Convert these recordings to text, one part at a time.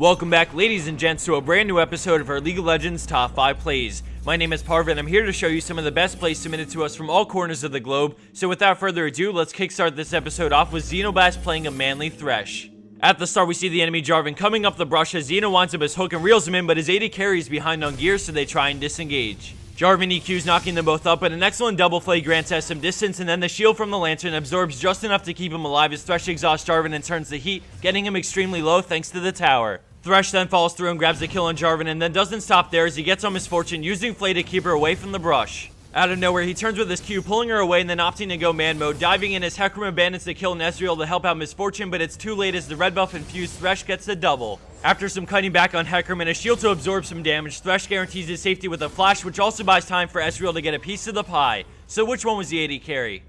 Welcome back, ladies and gents, to a brand new episode of our League of Legends Top 5 Plays. My name is Parva, and I'm here to show you some of the best plays submitted to us from all corners of the globe. So without further ado, let's kickstart this episode off with Xenoblast playing a manly Thresh. At the start, we see the enemy Jarvan coming up the brush as Xeno winds up his hook and reels him in, but his AD carries behind on gear, so they try and disengage. Jarvan EQs knocking them both up, but an excellent double play grants us some distance, and then the shield from the Lantern absorbs just enough to keep him alive as Thresh exhausts Jarvan and turns the heat, getting him extremely low thanks to the tower. Thresh then follows through and grabs the kill on Jarvan, and then doesn't stop there as he gets on Misfortune, using Flay to keep her away from the brush. Out of nowhere, he turns with his Q, pulling her away and then opting to go man mode, diving in as Hecarim abandons the kill on Ezreal to help out Misfortune, but it's too late as the red buff infused Thresh gets the double. After some cutting back on Hecarim and a shield to absorb some damage, Thresh guarantees his safety with a flash, which also buys time for Ezreal to get a piece of the pie. So which one was the AD carry?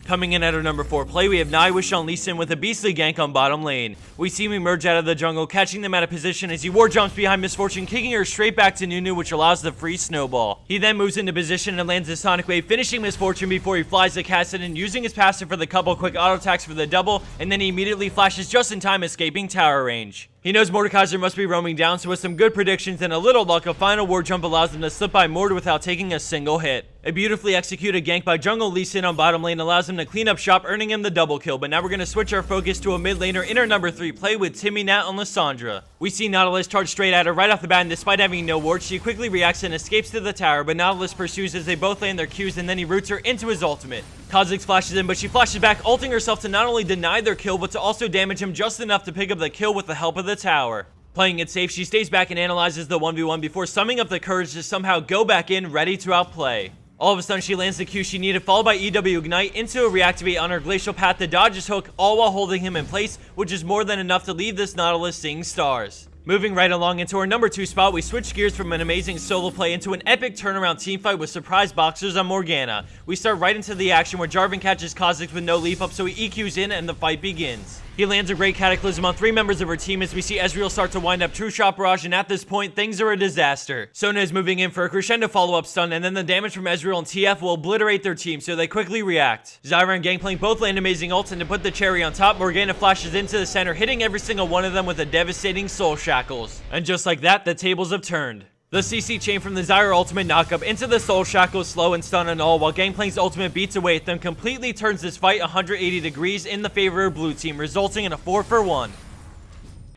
Coming in at our number 4 play, we have Nightwish on Lee Sin with a beastly gank on bottom lane. We see him emerge out of the jungle, catching them out of position as he war jumps behind Misfortune, kicking her straight back to Nunu, which allows the free snowball. He then moves into position and lands a Sonic Wave, finishing Misfortune before he flies the Kassadin, using his passive for the couple quick auto attacks for the double, and then he immediately flashes just in time, escaping tower range. He knows Mordekaiser must be roaming down, so with some good predictions and a little luck, a final war jump allows him to slip by Mord without taking a single hit. A beautifully executed gank by jungle Lee Sin on bottom lane allows him to clean up shop, earning him the double kill, but now we're going to switch our focus to a mid laner in our number 3 play with Timmy Nat on Lissandra. We see Nautilus charge straight at her right off the bat, and despite having no ward, she quickly reacts and escapes to the tower, but Nautilus pursues as they both land their Qs, and then he roots her into his ultimate. Kha'Zix flashes in, but she flashes back, ulting herself to not only deny their kill, but to also damage him just enough to pick up the kill with the help of the tower. Playing it safe, she stays back and analyzes the 1v1 before summing up the courage to somehow go back in, ready to outplay. All of a sudden, she lands the Q she needed, followed by EW Ignite into a reactivate on her glacial path to dodge his hook, all while holding him in place, which is more than enough to leave this Nautilus seeing stars. Moving right along into our number 2 spot, we switch gears from an amazing solo play into an epic turnaround teamfight with surprise boxers on Morgana. We start right into the action where Jarvan catches Kha'Zix with no leap up, so he EQs in and the fight begins. He lands a great Cataclysm on 3 members of her team as we see Ezreal start to wind up True Shot Barrage, and at this point, things are a disaster. Sona is moving in for a crescendo follow-up stun, and then the damage from Ezreal and TF will obliterate their team, so they quickly react. Zyra and Gangplank both land amazing ults, and to put the cherry on top, Morgana flashes into the center, hitting every single one of them with a devastating Soul Shackles. And just like that, the tables have turned. The CC chain from the Zyra ultimate knockup into the Soul Shackles slow and stun and all, while Gangplank's ultimate beats away at them, completely turns this fight 180 degrees in the favor of blue team, resulting in a 4-for-1.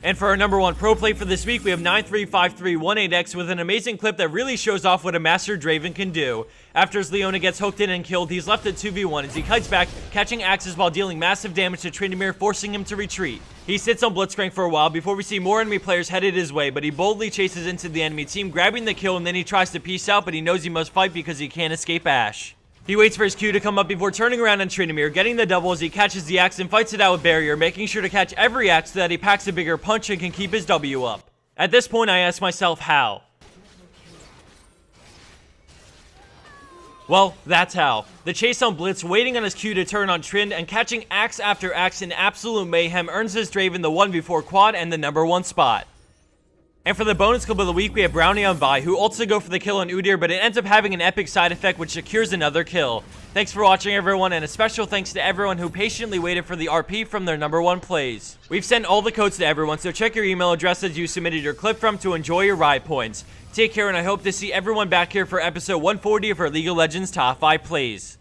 And for our number 1 pro play for this week, we have 935318X with an amazing clip that really shows off what a Master Draven can do. After his Leona gets hooked in and killed, he's left at 2v1 as he kites back, catching axes while dealing massive damage to Tryndamere, forcing him to retreat. He sits on Blitzcrank for a while before we see more enemy players headed his way, but he boldly chases into the enemy team, grabbing the kill, and then he tries to peace out, but he knows he must fight because he can't escape Ashe. He waits for his Q to come up before turning around on Tryndamere, getting the double as he catches the axe and fights it out with Barrier, making sure to catch every axe so that he packs a bigger punch and can keep his W up. At this point, I ask myself, how? Well, that's how. The chase on Blitz, waiting on his Q to turn on Trynd, and catching axe after axe in absolute mayhem earns his Draven the 1v4 quad and the number 1 spot. And for the bonus clip of the week, we have Brownie on Vi, who ults to go for the kill on Udyr, but it ends up having an epic side effect which secures another kill. Thanks for watching, everyone, and a special thanks to everyone who patiently waited for the RP from their number 1 plays. We've sent all the codes to everyone, so check your email addresses you submitted your clip from to enjoy your ride points. Take care, and I hope to see everyone back here for episode 140 of our League of Legends Top 5 Plays.